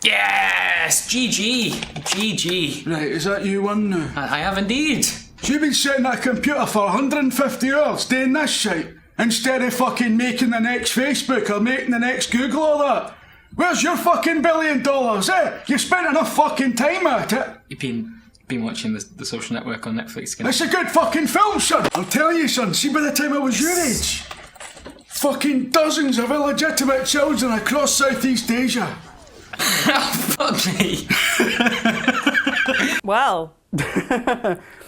Yes! GG! GG. Right, is that you won now? I have indeed. So you've been sitting at a computer for 150 hours doing this shit, instead of fucking making the next Facebook or making the next Google or that. Where's your fucking $1 billion, eh? You spent enough fucking time at it. You've been watching the Social Network on Netflix again. It's a good fucking film, son. I'll tell you, son, see by the time I was your age, fucking dozens of illegitimate children across Southeast Asia. Fuck me. Well,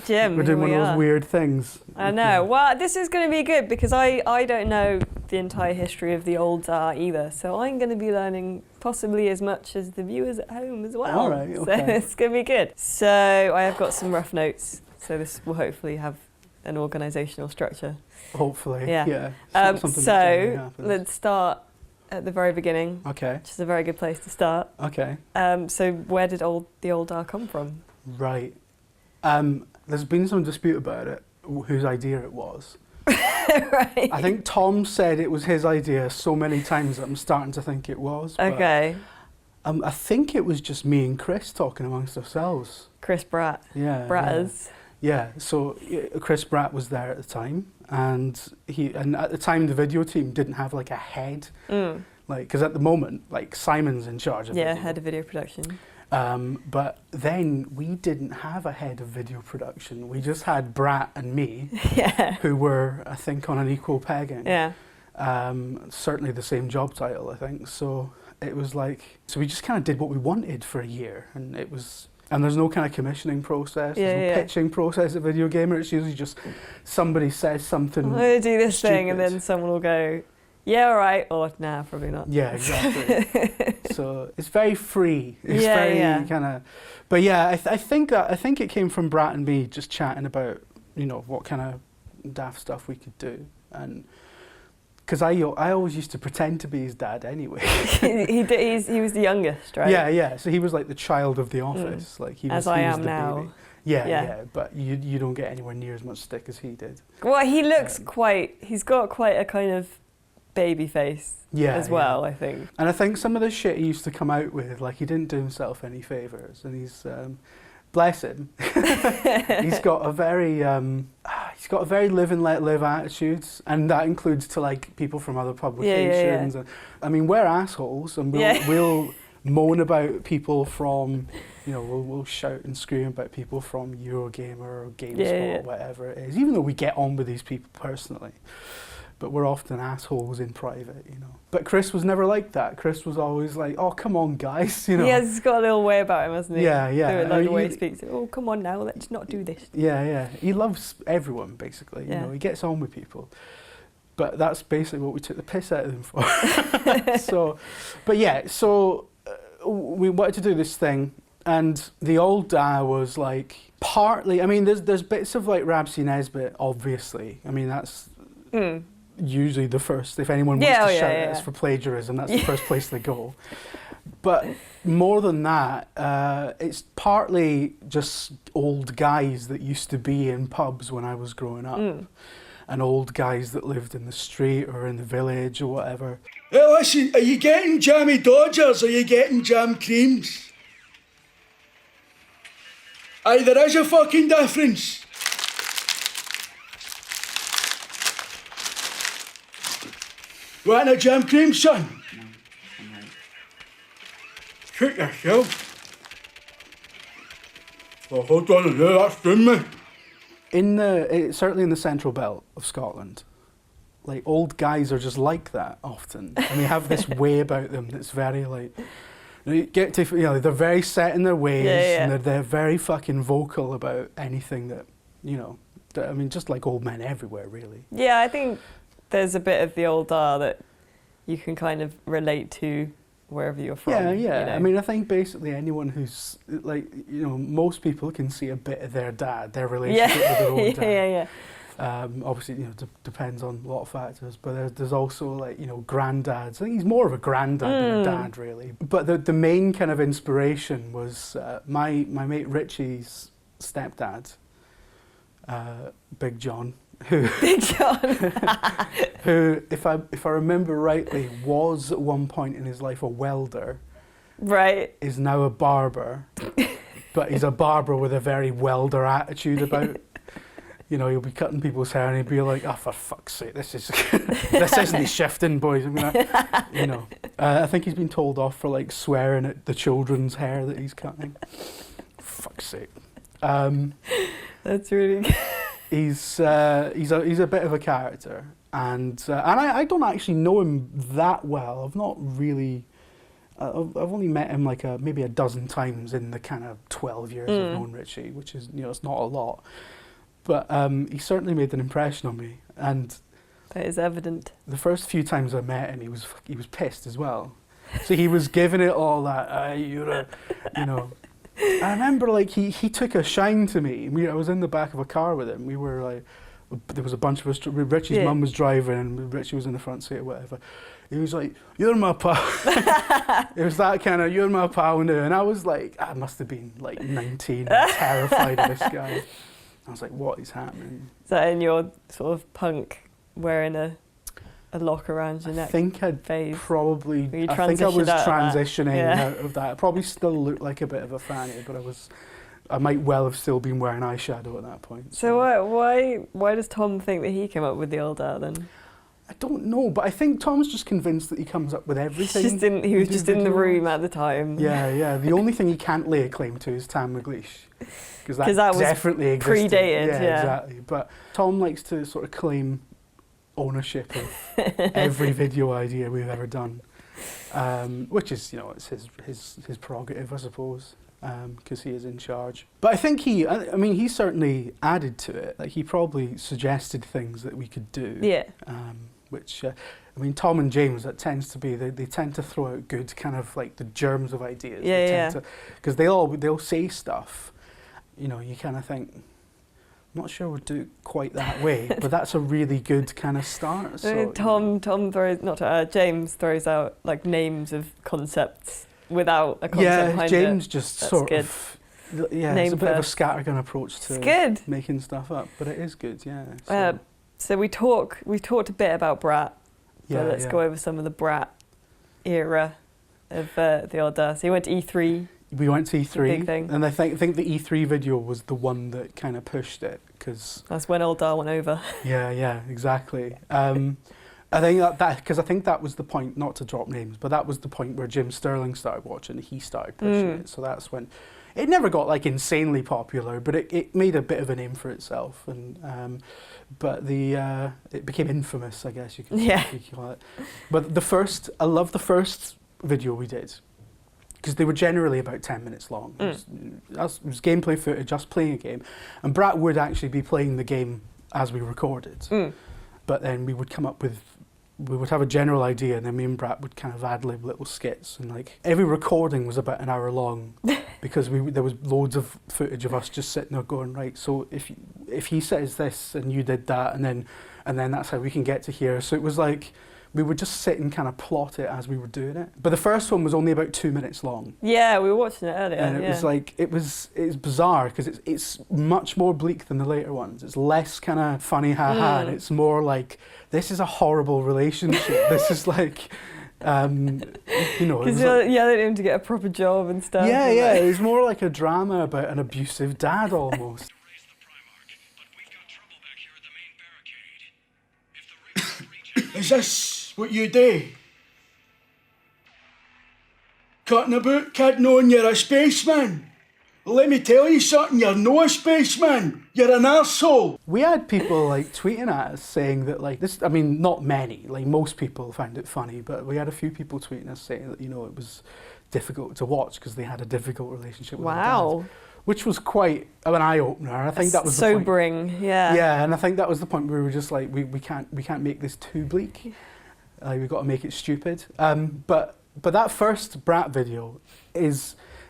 Jim, we're doing one of those weird things. I know. Well, this is going to be good because I don't know the entire history of the old Tsar either, so I'm going to be learning possibly as much as the viewers at home as well. All right, okay. So it's going to be good. So I have got some rough notes, so this will hopefully have an organisational structure. Hopefully, yeah. So let's start at the very beginning. Okay. Which is a very good place to start. Okay. So where did the old Tsar come from? Right. There's been some dispute about it, whose idea it was. Right. I think Tom said it was his idea so many times that I'm starting to think it was. Okay. But, I think it was just me and Chris talking amongst ourselves. Chris Bratt. Yeah. Bratters. Yeah. So Chris Bratt was there at the time, and at the time the video team didn't have like a head, like because at the moment like Simon's in charge of yeah, video. head of video production. But then we didn't have a head of video production. We just had Bratt and me, Yeah. who were, I think, on an equal pegging. Yeah. Certainly the same job title, I think. So it was like, so we just kind of did what we wanted for a year, and it was. And there's no kind of commissioning process, there's no pitching process at Video Gamer. It's usually just somebody says something. I'm going to do this stupid. thing, and then someone will go, yeah, all right, or nah, probably not. Yeah, exactly. So it's very free. It's Yeah, very yeah. kind of. But yeah, I think it came from Bratt and me just chatting about, you know, what kind of daft stuff we could do, and because I always used to pretend to be his dad anyway. he was the youngest, right? Yeah. So he was like the child of the office. Like he was. As I he was am the now. Baby. Yeah. But you don't get anywhere near as much stick as he did. Well, he looks he's got quite a kind of baby face as well, I think. And I think some of the shit he used to come out with, like he didn't do himself any favours, and he's, bless him, he's got a very live and let live attitude, and that includes to like people from other publications. Yeah. And, I mean, we're assholes, and we'll moan about people from, you know, we'll shout and scream about people from Eurogamer or GameSpot or whatever it is, even though we get on with these people personally. But we're often assholes in private, you know. But Chris was never like that. Chris was always like, oh, come on, guys, you know. He has got a little way about him, hasn't he? Yeah. Like the way he speaks. Oh, come on now, let's not do this. Yeah. He loves everyone, basically. You know, he gets on with people. But that's basically what we took the piss out of him for. So we wanted to do this thing. And the old Tsar was like, partly, I mean, there's bits of like Rabsi Nesbitt, obviously. I mean, that's... usually the first, if anyone wants to shout at us for plagiarism, that's the first place they go. But more than that, it's partly just old guys that used to be in pubs when I was growing up, and old guys that lived in the street or in the village or whatever. Hey, listen, are you getting jammy Dodgers or are you getting jam creams? Aye, there is a fucking difference. Want a jam cream, son? Treat yourself. Well, hold on a minute, that's doing me. Certainly in the central belt of Scotland, like old guys are just like that often, and they have this way about them that's very like, you get to, you know, they're very set in their ways, and they're very fucking vocal about anything that, you know, I mean, just like old men everywhere, really. Yeah, I think there's a bit of the old R that you can kind of relate to wherever you're from. Yeah. You know? I mean, I think basically anyone who's like, you know, most people can see a bit of their dad, their relationship with their own dad. Obviously, you know, depends on a lot of factors, but there's also like, you know, granddads. I think he's more of a granddad than a dad, really. But the main kind of inspiration was my mate Richie's stepdad, Big John. Big John. Who, if I remember rightly, was at one point in his life a welder, Right. is now a barber, but he's a barber with a very welder attitude about it. You know, he'll be cutting people's hair and he'll be like, "Oh, for fuck's sake, this isn't shifting, boys." I mean, you know, I think he's been told off for like swearing at the children's hair that he's cutting. Fuck's sake. That's really good. He's a bit of a character, and I don't actually know him that well. I've not really. I've only met him like maybe a dozen times in the kind of 12 years I've known Richie, which is, you know, it's not a lot. But he certainly made an impression on me, and that is evident. the first few times I met him, he was pissed as well. So he was giving it all that, you know. I remember like he took a shine to me. I was in the back of a car with him. We were like, there was a bunch of us. Richie's mum was driving, and Richie was in the front seat or whatever. He was like, "You're my pal." It was that kind of, "You're my pal now," and I was like, I must have been like 19, terrified of this guy. I was like, what is happening? Is that in your sort of punk wearing a lock around your neck? I think I'd phase? probably. Were you I think I was transitioned out of that? transitioning Yeah. out of that. I probably still looked like a bit of a fanny, but I might well have still been wearing eyeshadow at that point. So why does Tom think that he came up with the old art then? I don't know, but I think Tom's just convinced that he comes up with everything. He was just in the room at the time. Yeah. The only thing he can't lay a claim to is Tam McLeish. Because that was definitely existed. predated, Yeah, yeah. exactly. But Tom likes to sort of claim ownership of every video idea we've ever done, which is, you know, it's his prerogative, I suppose, because he is in charge. But I think he certainly added to it. Like, he probably suggested things that we could do. Yeah. Which, Tom and James, that tends to be, they tend to throw out good kind of like the germs of ideas. Yeah. Because they'll say stuff, you know, you kind of think, I'm not sure we'd do it quite that way, but that's a really good kind of start. So, James throws out like names of concepts without a concept behind James it. just That's sort good. of, yeah, Name it's a bit of a first. scattergun approach to It's good. making stuff up, but it is good, yeah. So we talked a bit about Brat. So let's go over some of the Brat era of the Audacity. You went to E3. We went to E3, big thing. and I think the E3 video was the one that kind of pushed it, because That's when Old Dar went over. yeah, exactly. I think because I think that was the point, not to drop names, but that was the point where Jim Sterling started watching. He started pushing it, so that's when it never got like insanely popular, but it made a bit of a name for itself, and but it became infamous, I guess you could call it. But I love the first video we did, because they were generally about 10 minutes long. It was gameplay footage, us playing a game, and Brat would actually be playing the game as we recorded. But then we would have a general idea, and then me and Brat would kind of ad-lib little skits, and like every recording was about an hour long, because there was loads of footage of us just sitting there going, right, so if he says this and you did that, and then that's how we can get to here. So it was like we would just sit and kind of plot it as we were doing it. But the first one was only about 2 minutes long. Yeah, we were watching it earlier. And it was like, it's bizarre, because it's much more bleak than the later ones. It's less kind of funny ha-ha, and it's more like, this is a horrible relationship. This is like, you know. Because you're yelling at him to get a proper job and stuff. Yeah, it was more like a drama about an abusive dad almost. Is this what you do? Cutting about kid knowing you're a spaceman? Well, let me tell you something, you're no a spaceman. You're an arsehole. We had people like tweeting at us saying that like this, I mean, not many, like most people found it funny, but we had a few people tweeting us saying that, you know, it was difficult to watch because they had a difficult relationship with their dad, which was quite an eye-opener. I think that was sobering, the point. yeah. Yeah, and I think that was the point where we were just like, we can't make this too bleak. We've got to make it stupid. But that first Brat video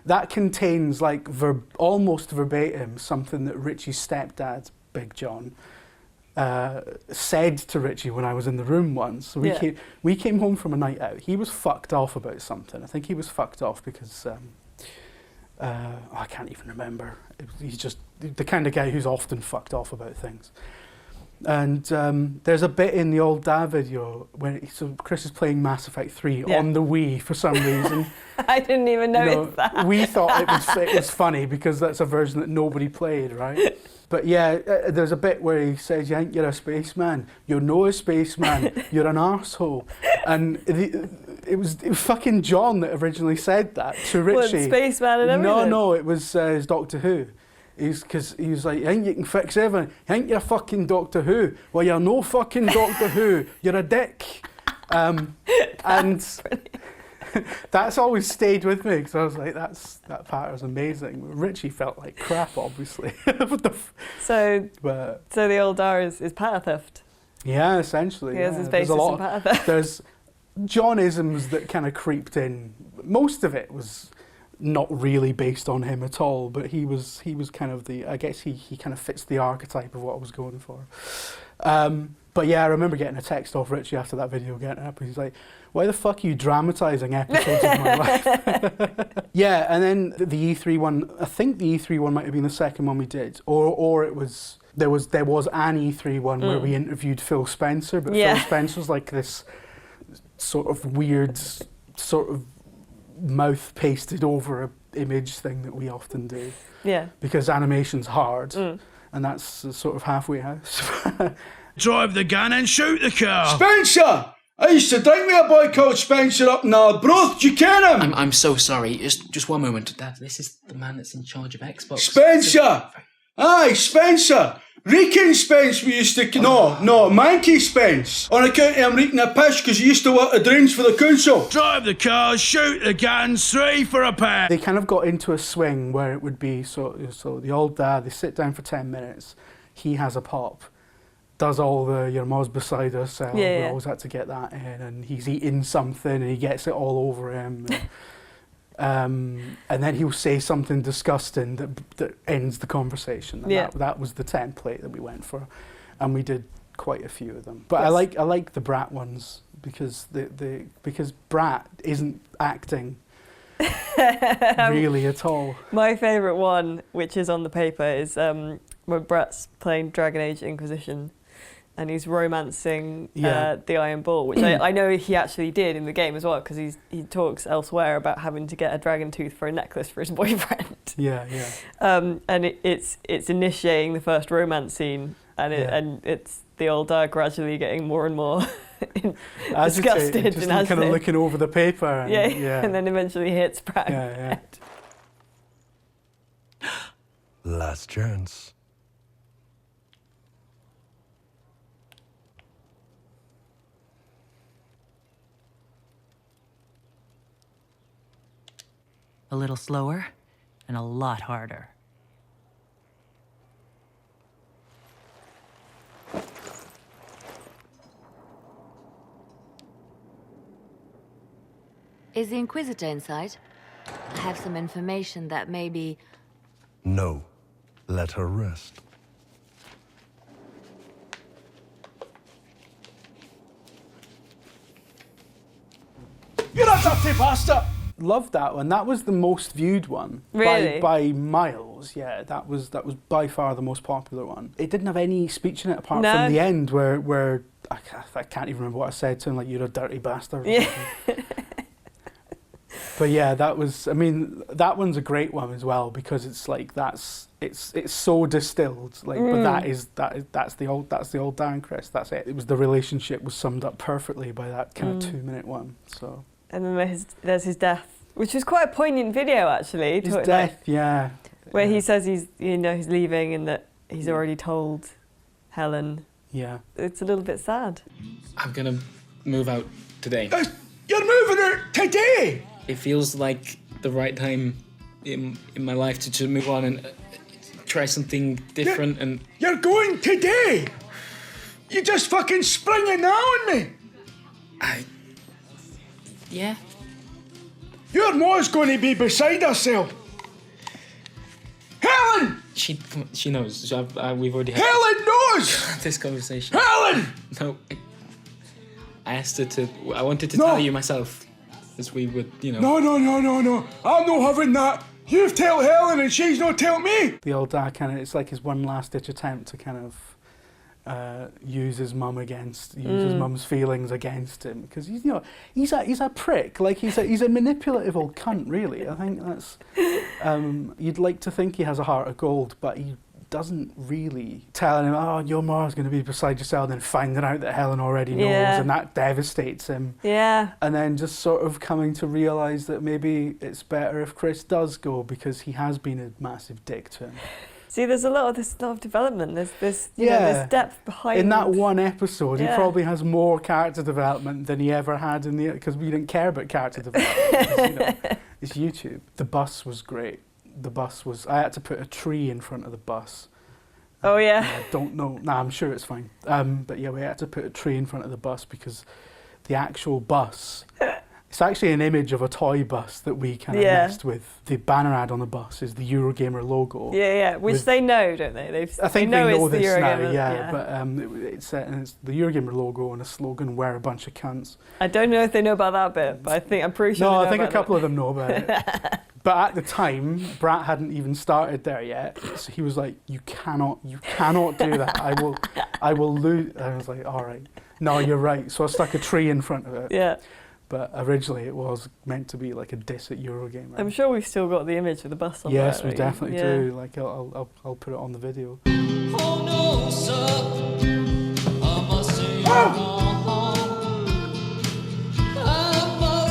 that contains like almost verbatim something that Richie's stepdad, Big John, said to Richie when I was in the room once. So we came home from a night out. He was fucked off about something. I think he was fucked off because I can't even remember. He's just the kind of guy who's often fucked off about things. And there's a bit in the Old Dad video when so Chris is playing Mass Effect 3 on the Wii for some reason. I didn't even notice that. We thought it was funny because that's a version that nobody played, right? But yeah, there's a bit where he says, "You think you're a spaceman? You're no a spaceman. You're an arsehole." And it was fucking John that originally said that to Richie. What, spaceman and everything? No, it was Doctor Who. Because he was like, "You think you can fix everything? You think you're fucking Doctor Who? Well, you're no fucking Doctor Who. You're a dick." And that's always stayed with me because I was like, that part was amazing. Richie felt like crap, obviously. So the Old Dar is power theft. Yeah, essentially. He has his basis in power theft. There's John-isms that kind of creeped in. Most of it was not really based on him at all, but he was kind of I guess he kind of fits the archetype of what I was going for. But yeah, I remember getting a text off Richie after that video getting up, and he's like, "Why the fuck are you dramatising episodes of my life?" Yeah, and then the E3 one, I think the E3 one might have been the second one we did, or it was there was an E3 one where we interviewed Phil Spencer, but Phil Spencer's like this sort of weird sort of mouth pasted over a image thing that we often do. Yeah. Because animation's hard, and that's the sort of halfway house. Drive the gun and shoot the car. Spencer! I used to drink with a boy called Spencer up in Arbroath. Do you ken him? I'm so sorry. Just one moment, Dad. This is the man that's in charge of Xbox. Spencer! Aye, Spencer! Reeking Spence we used to... No, Manky Spence. On account of him reeking a piss because he used to work the drains for the council. Drive the car, shoot the guns, 3 for a pair. They kind of got into a swing where it would be, so the Old Dad, they sit down for 10 minutes, he has a pop, does all the your mom's beside herself, we always had to get that in, and he's eating something and he gets it all over him. And then he'll say something disgusting that ends the conversation. And that was the template that we went for, and we did quite a few of them. But I like the Brat ones because because Brat isn't acting really at all. My favourite one, which is on the paper, is when Brat's playing Dragon Age Inquisition. And he's romancing the Iron Bull, which I know he actually did in the game as well, because he talks elsewhere about having to get a dragon tooth for a necklace for his boyfriend. And it's initiating the first romance scene, and it's the Old Dad gradually getting more and more disgusted and kind of looking over the paper. And, and then eventually hits Brad. Last chance. A little slower and a lot harder. Is the Inquisitor inside? I have some information that may be... No. Let her rest. You're a dirty bastard! Loved that one. That was the most viewed one. Really? By miles, yeah. That was by far the most popular one. It didn't have any speech in it apart from the end where I can't even remember what I said to him, like, "You're a dirty bastard." But yeah, that was, I mean, that one's a great one as well because it's like it's so distilled, like, but that's the old Dan Chris. That's it. It was the relationship was summed up perfectly by that kind of 2-minute one. So. And then there's his death, which was quite a poignant video actually. His death, where he says he's leaving and that he's already told Helen. Yeah. It's a little bit sad. I'm gonna move out today. You're moving out today? It feels like the right time in my life to move on and try something different. You're going today? You just fucking springing now on me? Yeah. Your mom's going to be beside herself. Helen! She knows. We've already had Helen knows! this conversation. Helen! No. I asked her to... I wanted to tell you myself. As we would, No. I'm not having that. You've tell Helen and she's not tell me. The Old Dad kind of, it's like his one last ditch attempt to kind of use his mum's feelings against him, because he's a prick. Like he's a manipulative old cunt, really. I think that's you'd like to think he has a heart of gold, but he doesn't really. Telling him, oh, your mom's going to be beside yourself, and then finding out that Helen already knows, and that devastates him. Yeah. And then just sort of coming to realise that maybe it's better if Chris does go, because he has been a massive dick to him. See, there's a lot of development. There's this, there's depth behind. In that one episode, he probably has more character development than he ever had in the, because we didn't care about character development. It's YouTube. The bus was great. I had to put a tree in front of the bus. Oh yeah. I don't know. Nah, I'm sure it's fine. But yeah, we had to put a tree in front of the bus because the actual bus. It's actually an image of a toy bus that we kind of messed with. The banner ad on the bus is the Eurogamer logo. Yeah, which they know, don't they? I think they know this now, yeah. But it's the Eurogamer logo and a slogan, "We're a bunch of cunts." I don't know if they know about that bit, but I'm pretty sure. No, I think a couple of them know about it. But at the time, Brat hadn't even started there yet. So he was like, "You cannot do that. I will lose." And I was like, "All right, no, you're right." So I stuck a tree in front of it. Yeah. But originally it was meant to be like a diss at Eurogamer. I'm sure we've still got the image of the bus on Yes, there, we definitely do. Like I'll put it on the video. Oh no, sir, I must say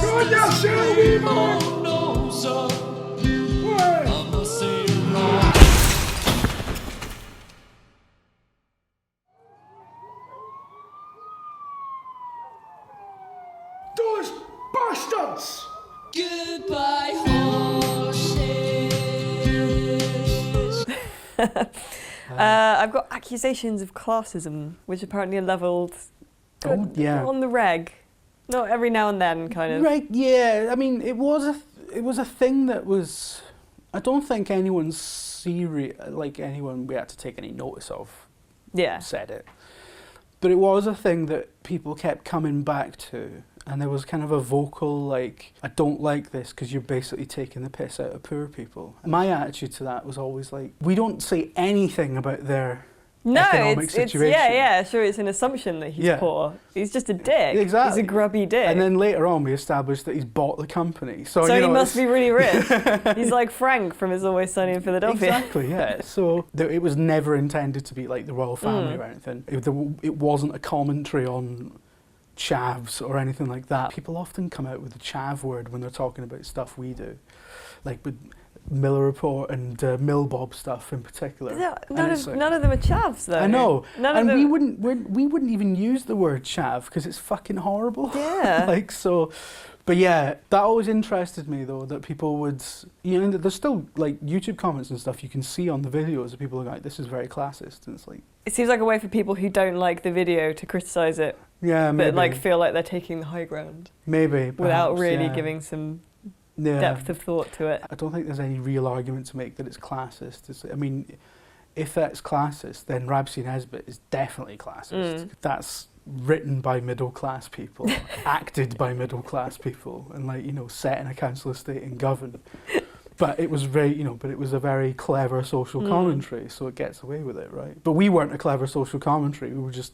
Go down, Shelby, man! oh no, sir, I must say wrong. Those bastards! Goodbye, horses. I've got accusations of classism, which apparently are levelled on the reg. Not every now and then, kind of. Right, yeah. I mean, it was a thing that was. I don't think anyone we had to take any notice of. Yeah. Said it, but it was a thing that people kept coming back to. And there was kind of a vocal, like, I don't like this because you're basically taking the piss out of poor people. My attitude to that was always like, we don't say anything about their economic situation. Sure, it's an assumption that he's poor. He's just a dick. Exactly. He's a grubby dick. And then later on we established that he's bought the company. So he must be really rich. He's like Frank from It's Always Sunny in Philadelphia. Exactly, yeah. So it was never intended to be like the royal family or anything. It wasn't a commentary on chavs or anything like that. People often come out with the chav word when they're talking about stuff we do, like with Miller Report and Millbob stuff in particular. None of them are chavs though. I know, we wouldn't even use the word chav because it's fucking horrible. Yeah. Like so. But yeah, that always interested me though, that people would, there's still like YouTube comments and stuff you can see on the videos of people like, this is very classist, and it's like. It seems like a way for people who don't like the video to criticise it. Yeah, maybe. But like feel like they're taking the high ground. Maybe. Perhaps, without really giving some depth of thought to it. I don't think there's any real argument to make that it's classist. I mean, if that's classist, then Rabsy Nesbitt is definitely classist. That's written by middle class people, acted by middle class people, and set in a council estate in Govan. But it was it was a very clever social commentary, so it gets away with it, right? But we weren't a clever social commentary. It was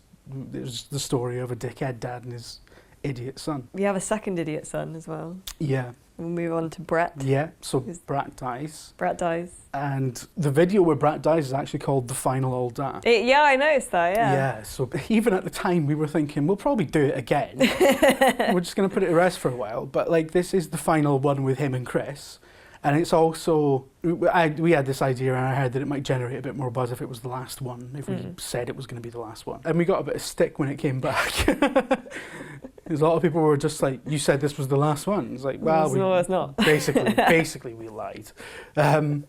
the story of a dickhead dad and his idiot son. We have a second idiot son as well. Yeah. We'll move on to Brett. Yeah, so Brat dies. Brat dies. And the video where Brat dies is actually called The Final Old Dad. Yeah, I noticed that, yeah. Yeah, so even at the time we were thinking, we'll probably do it again. We're just going to put it to rest for a while. But this is the final one with him and Chris. And it's also, we had this idea in our head that it might generate a bit more buzz if it was the last one, if we said it was going to be the last one. And we got a bit of stick when it came back. Because a lot of people were just like, you said this was the last one. It's like, well, no, it's not. Basically we lied. But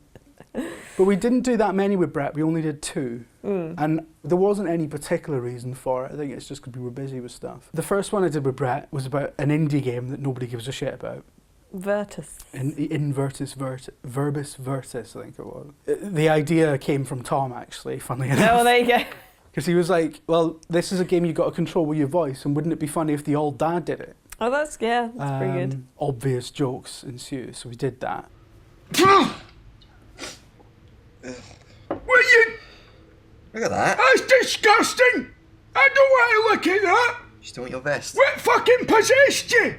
we didn't do that many with Brett, we only did 2. And there wasn't any particular reason for it. I think it's just because we were busy with stuff. The first one I did with Brett was about an indie game that nobody gives a shit about. Virtus. Verbis Virtus, I think it was. The idea came from Tom, actually, funnily enough. Oh, there you go. Because he was like, well, this is a game you've got to control with your voice, and wouldn't it be funny if the old dad did it? Oh, that's pretty good. Obvious jokes ensue, so we did that. Look at that. That's disgusting! I don't want to look at that! You still want your vest? What fucking possessed you?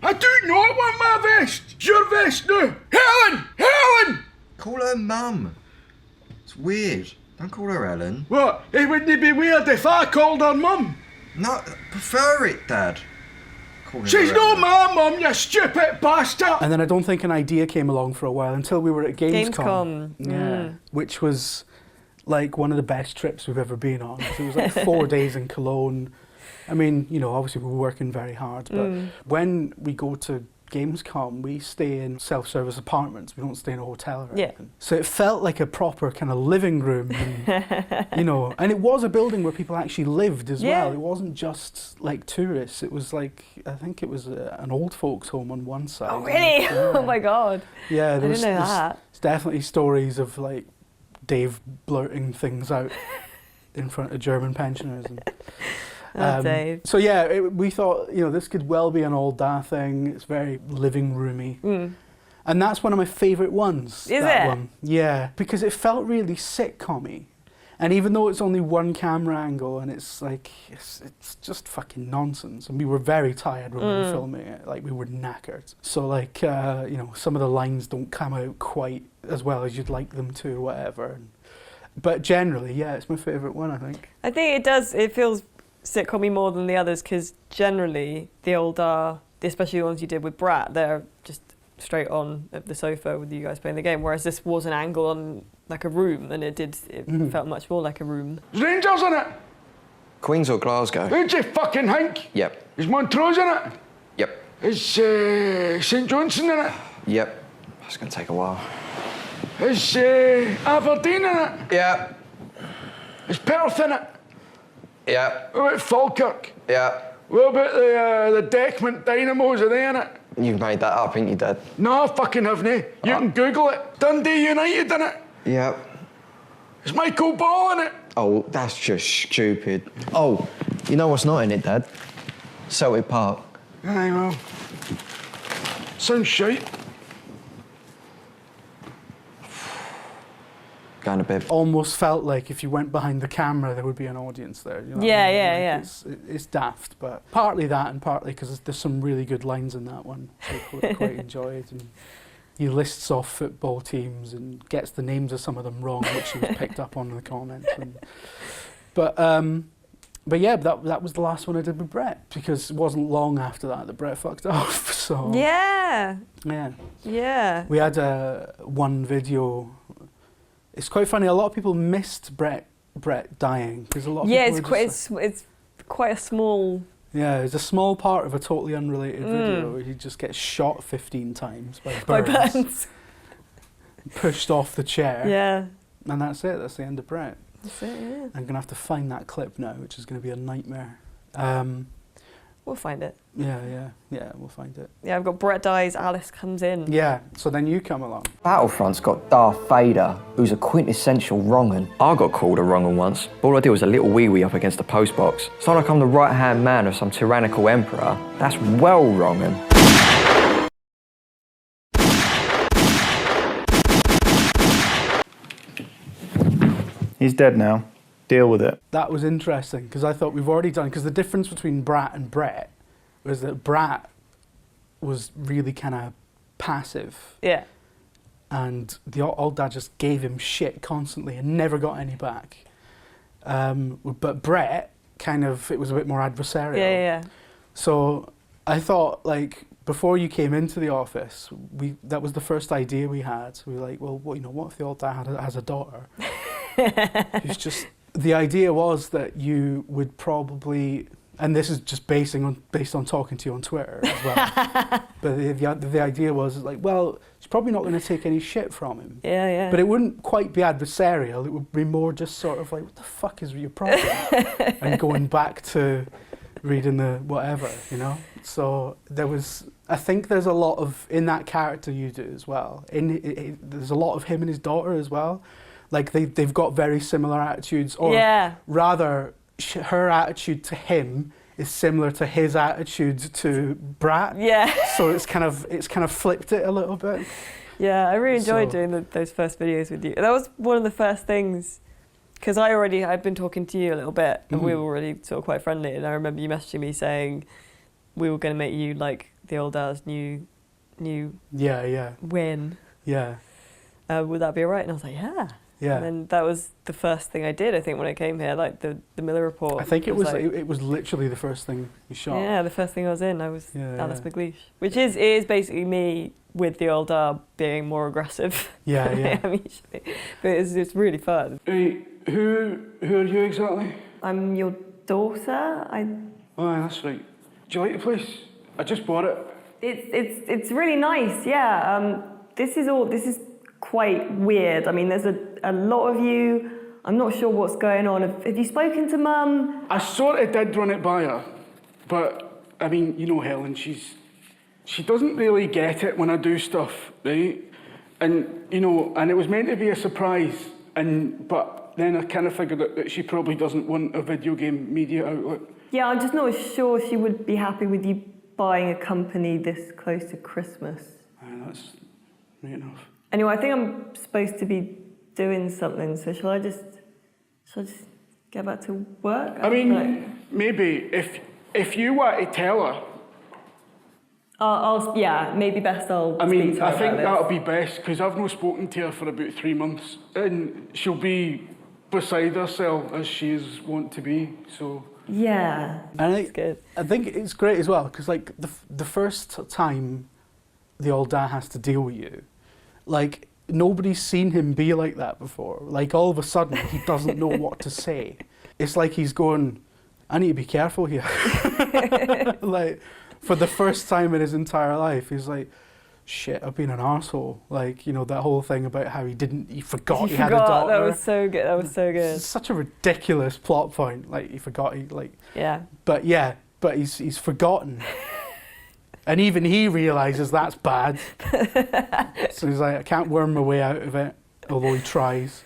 I do not want my vest! It's your vest now! Helen! Helen! Call her Mum. It's weird. Don't call her Ellen. What? It wouldn't be weird if I called her Mum? No, prefer it, Dad. Call her She's Ellen. not my mum, you stupid bastard! And then I don't think an idea came along for a while until we were at Gamescom. Gamescom. Which was like one of the best trips we've ever been on. So it was like 4 days in Cologne. I mean, you know, obviously we were working very hard, but when we go to Gamescom, we stay in self-service apartments. We don't stay in a hotel or anything. So it felt like a proper kind of living room, and, you know, and it was a building where people actually lived as well. It wasn't just like tourists. It was like, I think it was an old folks' home on one side. Oh, really? Yeah. Oh my God. Yeah, I didn't know that. There's definitely stories of like Dave blurting things out in front of German pensioners. And, Dave. so yeah, we thought, you know, this could well be an old Da thing. It's very living roomy. And that's one of my favourite ones. Is that it? one. Yeah, because it felt really sitcom-y. And even though it's only one camera angle and it's like, it's just fucking nonsense. And we were very tired when we were filming it. Like, we were knackered. So like, you know, some of the lines don't come out quite as well as you'd like them to, whatever. But generally, yeah, it's my favourite one, I think. I think it does. It feels sitcom-y more than the others because generally the old especially the ones you did with Brat, they're just straight on the sofa with you guys playing the game, whereas this was an angle on like a room, and it felt much more like a room. There's Rangers in it! Queens or Glasgow? Who do you fucking think? Yep. Is Montrose in it? Yep. Is St Johnstone in it? Yep. That's going to take a while. Is Aberdeen in it? Yep. Is Perth in it? Yep. What about Falkirk? Yep. What about the Deckman Dynamos? Are they in it? You've made that up, ain't you, Dad? No, I fucking haven't. You can Google it. Dundee United in it? Yep. Is Michael Ball in it? Oh, that's just stupid. Oh, you know what's not in it, Dad? Celtic Park. Aye, well. Sounds shite. Going to bed. Almost felt like if you went behind the camera, there would be an audience there. You know what I mean? Like, it's daft, but partly that and partly because there's some really good lines in that one I quite enjoyed. And he lists off football teams and gets the names of some of them wrong, which he was picked up on in the comments. But yeah, that was the last one I did with Brett, because it wasn't long after that Brett fucked off. So yeah. We had one video. It's quite funny. A lot of people missed Brett dying because a lot of people it's quite a small. Yeah, it's a small part of a totally unrelated video where he just gets shot 15 times by birds. Pushed off the chair. Yeah. And that's it. That's the end of Brett. That's it. Yeah. I'm gonna have to find that clip now, which is gonna be a nightmare. We'll find it. Yeah, we'll find it. Yeah, I've got Brett dies, Alice comes in. Yeah, so then you come along. Battlefront's got Darth Vader, who's a quintessential wrong'un. I got called a wrong'un once. All I did was a little wee-wee up against the postbox. It's not like I'm the right-hand man of some tyrannical emperor. That's well wrong'un. He's dead now. Deal with it. That was interesting, because I thought we've already done, because the difference between Brat and Brett was that Brat was really kind of passive. Yeah. And the old dad just gave him shit constantly and never got any back. But Brett, kind of, it was a bit more adversarial. Yeah. So I thought, like, before you came into the office, that was the first idea we had. We were like, well, what if the old dad has a daughter? It's just, the idea was that you would probably, and this is just based on talking to you on Twitter as well. But the idea was like, well, she's probably not going to take any shit from him. Yeah. But it wouldn't quite be adversarial. It would be more just sort of like, what the fuck is your problem? And going back to reading the whatever, you know? So I think there's a lot of, in that character you do as well, there's a lot of him and his daughter as well. Like they've got very similar attitudes, or rather, her attitude to him is similar to his attitude to Brat. Yeah. So it's kind of flipped it a little bit. Yeah, I really enjoyed doing those first videos with you. That was one of the first things Because I'd been talking to you a little bit, and we were already sort of quite friendly. And I remember you messaging me saying we were going to make you like the old Daz new win. Yeah. Would that be alright? And I was like, yeah. Yeah. And then that was the first thing I did, I think, when I came here, like the Miller Report. I think it was like, it was literally the first thing you shot. Yeah, the first thing I was in, I was Alice yeah. McLeish, which is basically me with the old Dab being more aggressive. Yeah, than I am usually. But it's really fun. Hey, who are you exactly? I'm your daughter. Oh, that's right. Do you like the place? I just bought it. It's really nice. Yeah. This is quite weird. I mean, there's a lot of you. I'm not sure what's going on. Have you spoken to Mum? I sort of did run it by her, but I mean, you know Helen, she doesn't really get it when I do stuff, right? And you know, and it was meant to be a surprise, but then I kind of figured that she probably doesn't want a video game media outlet. Yeah, I'm just not sure she would be happy with you buying a company this close to Christmas. That's right enough. Anyway, I think I'm supposed to be doing something, so shall I just get back to work? I mean, maybe if you were to tell her. Maybe best I'll. I mean, speak to her I think about that'll be best because I've not spoken to her for about 3 months, and she'll be beside herself as she is wont to be. So. Yeah, and good. I think it's great as well because like the first time the old dad has to deal with you, like nobody's seen him be like that before. Like all of a sudden he doesn't know what to say. It's like he's going, I need to be careful here. Like for the first time in his entire life, he's like, shit, I've been an arsehole. Like, you know, that whole thing about how he forgot he had a daughter. That was so good. That was so good. It's such a ridiculous plot point. Like he forgot Yeah. But he's forgotten. And even he realises that's bad. So he's like, I can't worm my way out of it, although he tries.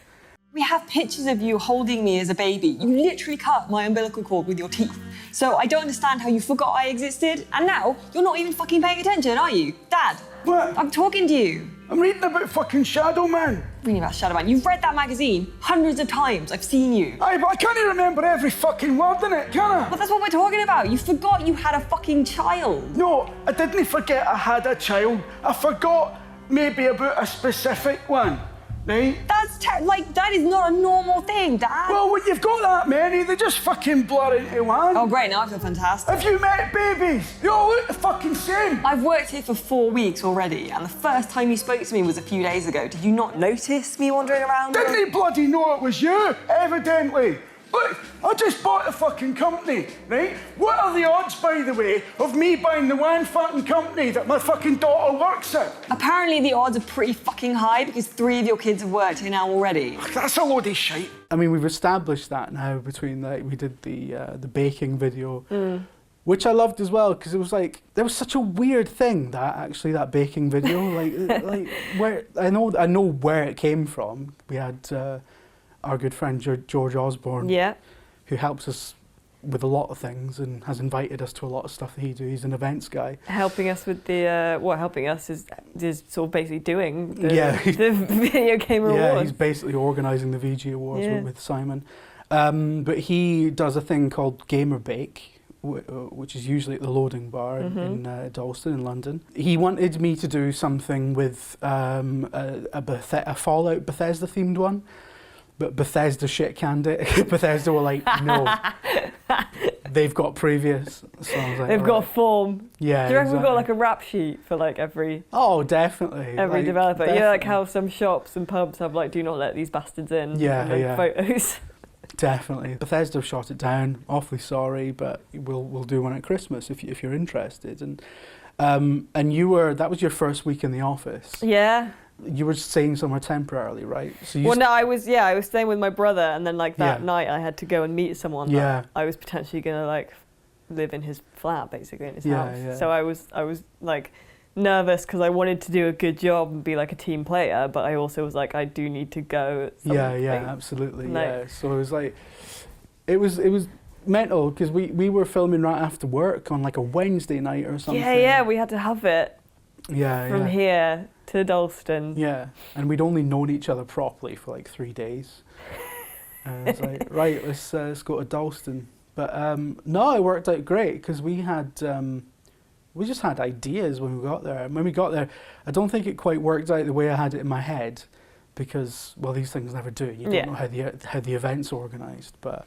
We have pictures of you holding me as a baby. You literally cut my umbilical cord with your teeth. So I don't understand how you forgot I existed, and now you're not even fucking paying attention, are you? Dad! What? I'm talking to you. I'm reading about fucking Shadow Man. Reading about Shadow Man. You've read that magazine hundreds of times. I've seen you. Aye, but I can't even remember every fucking word in it, can I? Well, that's what we're talking about. You forgot you had a fucking child. No, I didn't forget I had a child. I forgot maybe about a specific one, right? That is not a normal thing, Dad. Well, when you've got that many, they just fucking blur into one. Oh, great, now I feel fantastic. Have you met babies? They all look the fucking same. I've worked here for 4 weeks already, and the first time you spoke to me was a few days ago. Did you not notice me wandering around? Didn't he bloody know it was you? Evidently. Look, I just bought the fucking company, right? What are the odds, by the way, of me buying the one fucking company that my fucking daughter works at? Apparently the odds are pretty fucking high because 3 of your kids have worked here now already. That's a load of shite. I mean, we've established that now between we did the baking video, which I loved as well because it was like there was such a weird thing that baking video, like where I know where it came from. We had our good friend George Osborne, who helps us with a lot of things and has invited us to a lot of stuff that he does. He's an events guy. Helping us with the, helping us is sort of basically doing the, the Video Gamer Awards. Yeah, he's basically organising the VG Awards with Simon. But he does a thing called Gamer Bake, which is usually at the Loading Bar in Dalston in London. He wanted me to do something with a Fallout Bethesda themed one. But Bethesda shit canned it. Bethesda were like, no. They've got previous. So I was like, they've got a form. Yeah. Do you reckon we've got like a rap sheet for like every? Oh, definitely. Every developer. Definitely. Like how some shops and pubs have like, do not let these bastards in. Yeah. Photos. Definitely. Bethesda have shot it down. Awfully sorry, but we'll do one at Christmas if you're interested. And that was your first week in the office. Yeah. You were staying somewhere temporarily, right? So I was staying with my brother, and then like that night I had to go and meet someone that I was potentially gonna like live in his flat, basically in his house. Yeah. So I was like nervous because I wanted to do a good job and be like a team player, but I also was like I do need to go. At some point. Absolutely. Like, so it was like it was mental because we were filming right after work on like a Wednesday night or something. Yeah, we had to have it. From here to Dalston. Yeah, and we'd only known each other properly for like 3 days. And I was like, right, let's go to Dalston. But no, it worked out great because we just had ideas when we got there. And when we got there, I don't think it quite worked out the way I had it in my head because, well, these things never do. You don't know how the event's organised. But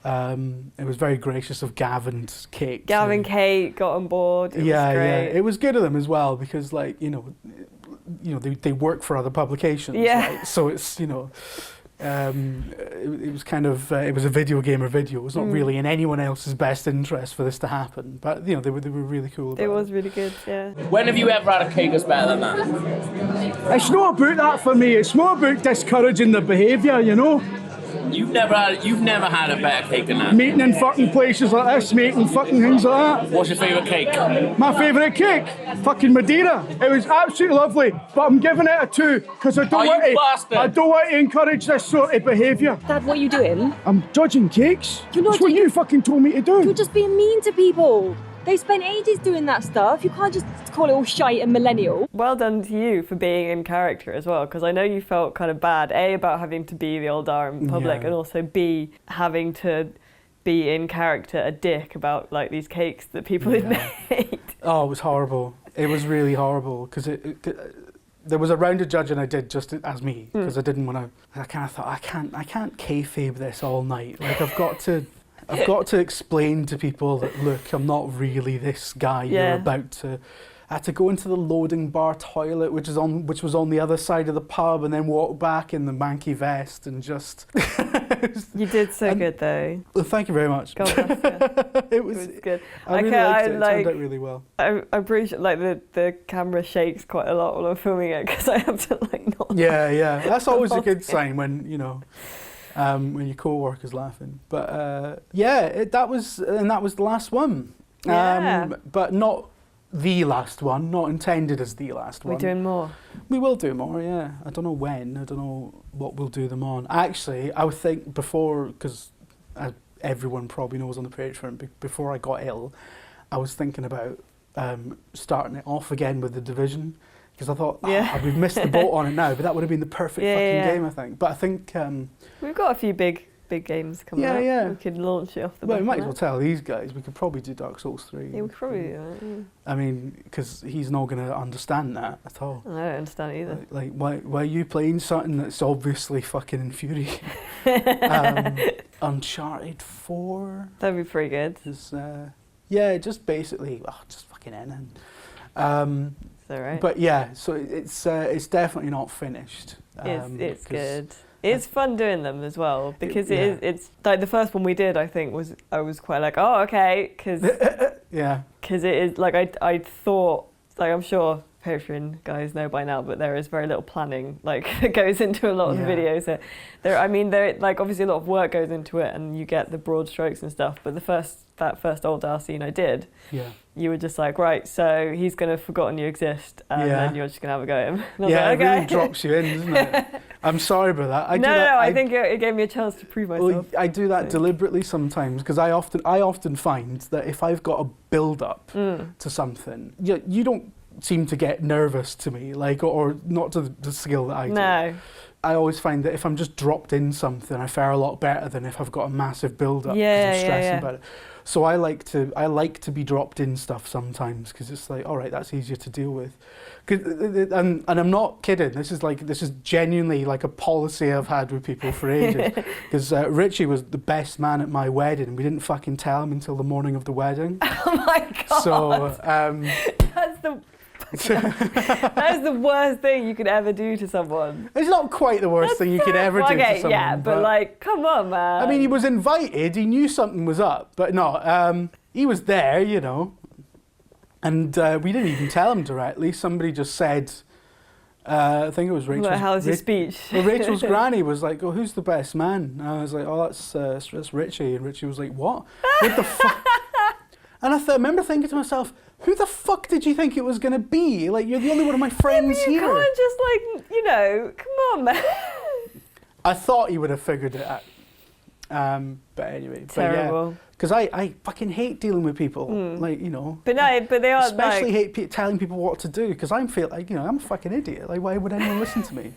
it was very gracious of Gav and Kate. Gav and Kate got on board. It was great. It was good of them as well because, like, you know, they work for other publications. Yeah. Right? So it's, you know, it was kind of it was a video gamer video. It was not really in anyone else's best interest for this to happen. But you know, they were really cool about it. It was really good. Yeah. When have you ever had a cake that's better than that? It's not about that for me. It's not about discouraging the behaviour, you know. You've never had a better cake than that. Meeting in fucking places like this, making fucking things like that. What's your favourite cake? My favourite cake? Fucking Madeira. It was absolutely lovely, but I'm giving it a 2 because I don't want to encourage this sort of behaviour. Dad, what are you doing? I'm judging cakes. You're not That's what you fucking told me to do. You're just being mean to people. They spent ages doing that stuff. You can't just call it all shite and millennial. Well done to you for being in character as well, because I know you felt kind of bad, A, about having to be the old Dar in public, and also B, having to be in character a dick about like these cakes that people had made. Oh, it was horrible. It was really horrible because there was a round of judging I did just as me because I didn't want to. I kind of thought I can't kayfabe this all night. Like I've got to explain to people that, look, I'm not really this guy you're about to... I had to go into the loading bar toilet, which was on the other side of the pub, and then walk back in the manky vest and just... You did so good, though. Well, thank you very much. God bless you. It was good. I really liked it. It turned out really well. I'm pretty sure like the camera shakes quite a lot when I'm filming it because I have to like not... Yeah. That's always a good sign when, you know... when your co-worker's laughing. But that was the last one. But not the last one, not intended as the last one. We're doing more. We will do more, yeah. I don't know when, I don't know what we'll do them on. Actually, I would think before, because everyone probably knows on the Patreon, before I got ill, I was thinking about starting it off again with The Division. Because I thought, we've missed the boat on it now, but that would have been the perfect game, I think. But I think... we've got a few big games coming up. Yeah. We could launch it off the back. Well, we might as well tell these guys. We could probably do Dark Souls 3. Yeah, we could probably do that, yeah. I mean, because he's not going to understand that at all. I don't understand it either. Like why are you playing something that's obviously fucking infuriating? Uncharted 4? That'd be pretty good. Just basically, just fucking anything. All right. But yeah, so it's definitely not finished. It's good. It's fun doing them as well because it's like the first one we did. I think I was quite like, oh, okay, because because it is like I thought, like, I'm sure Patreon guys know by now, but there is very little planning like that goes into a lot of the videos. So there like obviously a lot of work goes into it, and you get the broad strokes and stuff. But that first old Dar scene I did, you were just like, right, so he's gonna have forgotten you exist, and then you're just gonna have a go at him. And it really drops you in, doesn't it? I'm sorry about that. I think it gave me a chance to prove myself. Well, I do that deliberately sometimes because I often find that if I've got a build up to something, you don't seem to get nervous to me, like, or not to the skill that I do. No. I always find that if I'm just dropped in something, I fare a lot better than if I've got a massive build up because I'm stressing about it. So I like to be dropped in stuff sometimes because it's like, all right, that's easier to deal with. And I'm not kidding. This is genuinely like a policy I've had with people for ages. Because Richie was the best man at my wedding, and we didn't fucking tell him until the morning of the wedding. Oh my god! So that is the worst thing you could ever do to someone. It's not quite the worst thing you could ever do to someone. Yeah, but like, come on, man. I mean, he was invited. He knew something was up, but no, he was there, you know. And we didn't even tell him directly. Somebody just said, I think it was Rachel. How's his speech? Well, Rachel's granny was like, "Oh, who's the best man?" And I was like, "Oh, that's Richie." And Richie was like, "What? What the fuck?" And I remember thinking to myself, who the fuck did you think it was going to be? Like, you're the only one of my friends here. You can't just, like, you know, come on, man. I thought he would have figured it out. But anyway. Terrible. Because I fucking hate dealing with people, like, you know. But they are, especially hate telling people what to do, because I feel like, you know, I'm a fucking idiot. Like, why would anyone listen to me?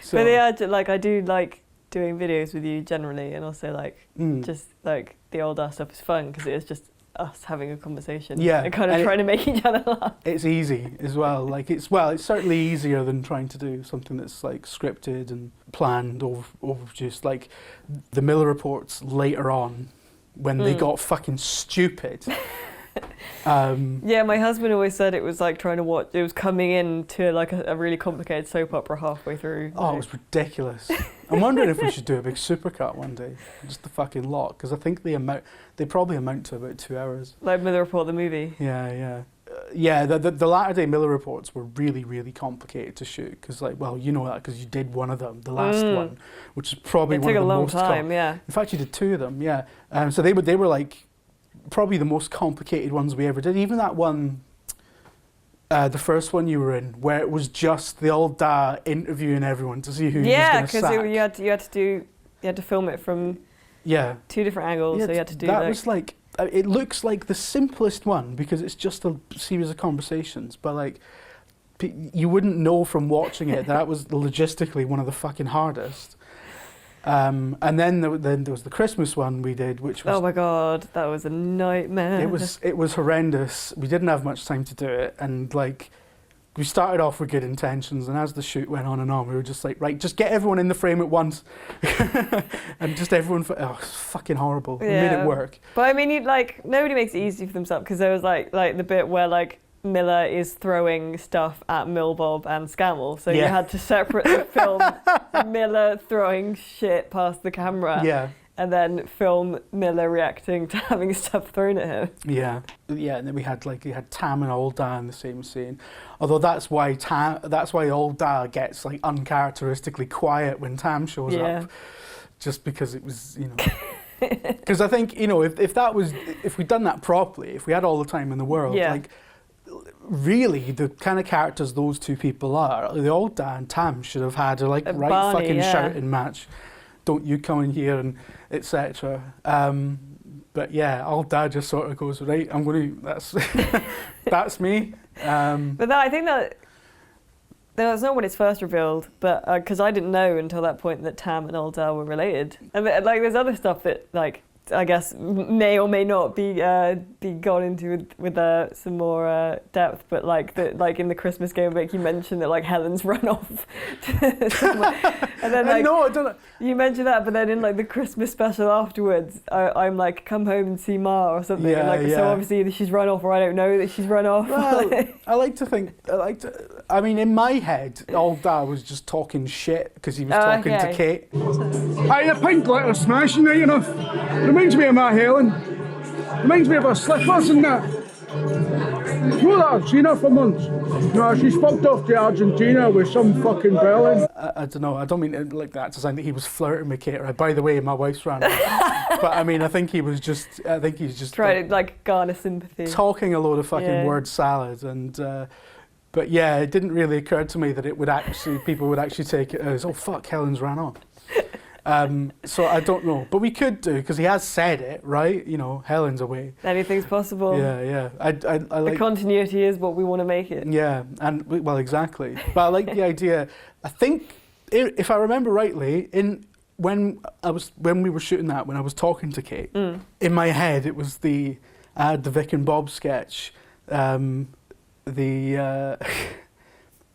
So. But they are, like, I do like doing videos with you generally, and also like just like the old ass stuff is fun because it is just us having a conversation. Yeah, and kind of trying to make each other laugh. It's easy as well. Like it's certainly easier than trying to do something that's like scripted and planned or just like the Miller reports later on when they got fucking stupid. Yeah, my husband always said it was like trying to watch. It was coming into like a really complicated soap opera halfway through. Oh, it was ridiculous. I'm wondering if we should do a big supercut one day, just the fucking lot, because I think they probably amount to about 2 hours. Like Miller Report the movie. Yeah. Yeah, the latter day Miller reports were really, really complicated to shoot because, like, well, you know that because you did one of them, the last one, which is probably one of the most. It took a long time, yeah. In fact, you did 2 of them, yeah. So they were like probably the most complicated ones we ever did. Even that one, the first one you were in, where it was just the old dad interviewing everyone to see who he was going to sack. Yeah, because you had to film it from 2 different angles, so you had to do that. Was like. It looks like the simplest one because it's just a series of conversations, but like you wouldn't know from watching it that was logistically one of the fucking hardest. And then there was the Christmas one we did, which was, oh my god, that was a nightmare. It was horrendous. We didn't have much time to do it, and like we started off with good intentions, and as the shoot went on, we were just like, right, just get everyone in the frame at once, and just everyone. It's fucking horrible. We made it work. But I mean, nobody makes it easy for themselves because there was like the bit where like Miller is throwing stuff at Milbob and Scammell, so you had to separately film Miller throwing shit past the camera. And then film Miller reacting to having stuff thrown at him. Yeah, and then we had Tam and Old Dad in the same scene. Although that's why Old Dad gets like uncharacteristically quiet when Tam shows up, just because it was, you know. Because I think, you know, if we'd done that properly, if we had all the time in the world, like really the kind of characters those two people are, the Old Dad and Tam should have had a fucking shouting match. Don't you come in here and etc. But yeah, Old Dad just sort of goes, right, I'm going to, that's me. But I think that that's not when it's first revealed, but because I didn't know until that point that Tam and Old Dad were related. And like there's other stuff that like I guess may or may not be gone into with some more depth, but like in the Christmas game, like you mentioned that like Helen's run off, and then like no, I don't know. You mentioned that, but then in like the Christmas special afterwards, I'm like come home and see Ma or something, so obviously either she's run off or I don't know that she's run off. Well, I mean, in my head, Old Dad was just talking shit because he was talking to Kate. Aye, the pink glitter smashing, right enough. Reminds me of my Helen. Reminds me of her slippers and that. You know that Argentina for months? No, she's fucked off to Argentina with some fucking Berlin. I don't know, I don't mean it like that to sound that he was flirting with Kate. Right? By the way, my wife's ran. But I mean, I think he's just trying to like garner sympathy. Talking a load of fucking word salad and... but yeah, it didn't really occur to me that people would actually take it as, oh fuck, Helen's ran off. So I don't know, but we could do because he has said it, right? You know, Helen's away. Anything's possible. Yeah. I like the continuity is what we want to make it. Yeah, and well, exactly. But I like the idea. I think if I remember rightly, when we were shooting that, when I was talking to Kate, in my head it was the Vic and Bob sketch.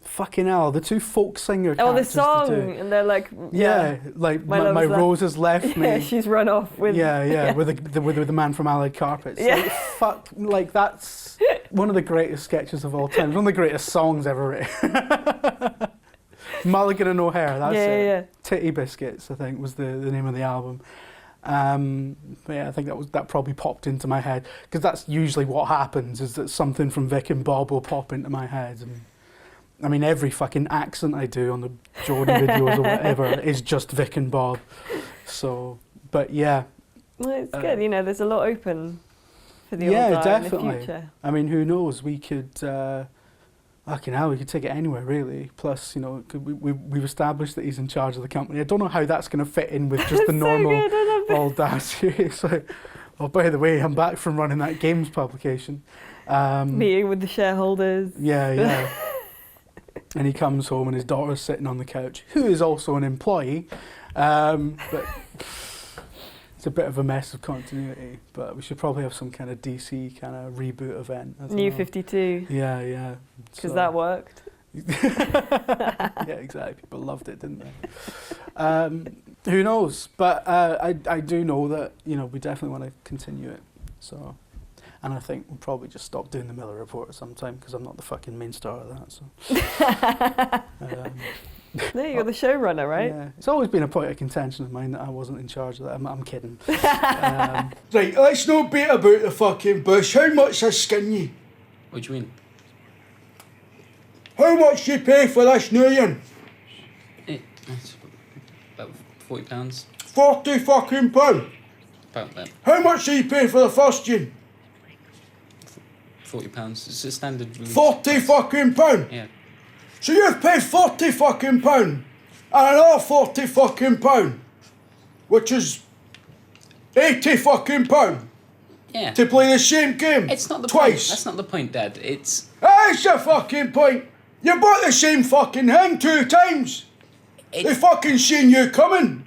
Fucking hell, the two folk singer characters. The song, and they're like... like my rose has left me. Yeah, she's run off with... with the man from Allied Carpets. Yeah. That's one of the greatest sketches of all time. One of the greatest songs ever written. Mulligan and O'Hare, that's it. Yeah. Titty Biscuits, I think, was the name of the album. But yeah, I think that probably popped into my head, because that's usually what happens, is that something from Vic and Bob will pop into my head. And I mean, every fucking accent I do on the Jordan videos or whatever is just Vic and Bob. So, but yeah. Well, it's good, you know, there's a lot open for the old guy in the future. I mean, who knows, we could, fucking hell, we could take it anywhere, really. Plus, you know, we've established that he's in charge of the company. I don't know how that's going to fit in with just the normal Old Dad series. Oh, by the way, I'm back from running that games publication. Meeting with the shareholders. Yeah. and he comes home and his daughter's sitting on the couch, who is also an employee, but it's a bit of a mess of continuity. But we should probably have some kind of DC kind of reboot event. New 52. Yeah, yeah. Because that worked. Yeah, exactly. People loved it, didn't they? Who knows? But I do know that, you know, we definitely want to continue it. So, and I think we'll probably just stop doing the Miller Report at some time because I'm not the fucking main star of that. So. No, you're the showrunner, right? Yeah. It's always been a point of contention of mine that I wasn't in charge of that. I'm kidding. Right, let's not beat about the fucking bush. How much I skin ye? What do you mean? How much you pay for this new one? That's about £40. 40 fucking pound. About that. How much do you pay for the first one? £40. It's a standard release. 40 fucking pound. Yeah. So you've paid 40 fucking pound and another 40 fucking pound, which is 80 fucking pound. Yeah. To play the same game. It's not the twice. point. That's not the point, Dad. It's. That's the fucking point. You bought the same fucking thing 2 times. They fucking seen you coming.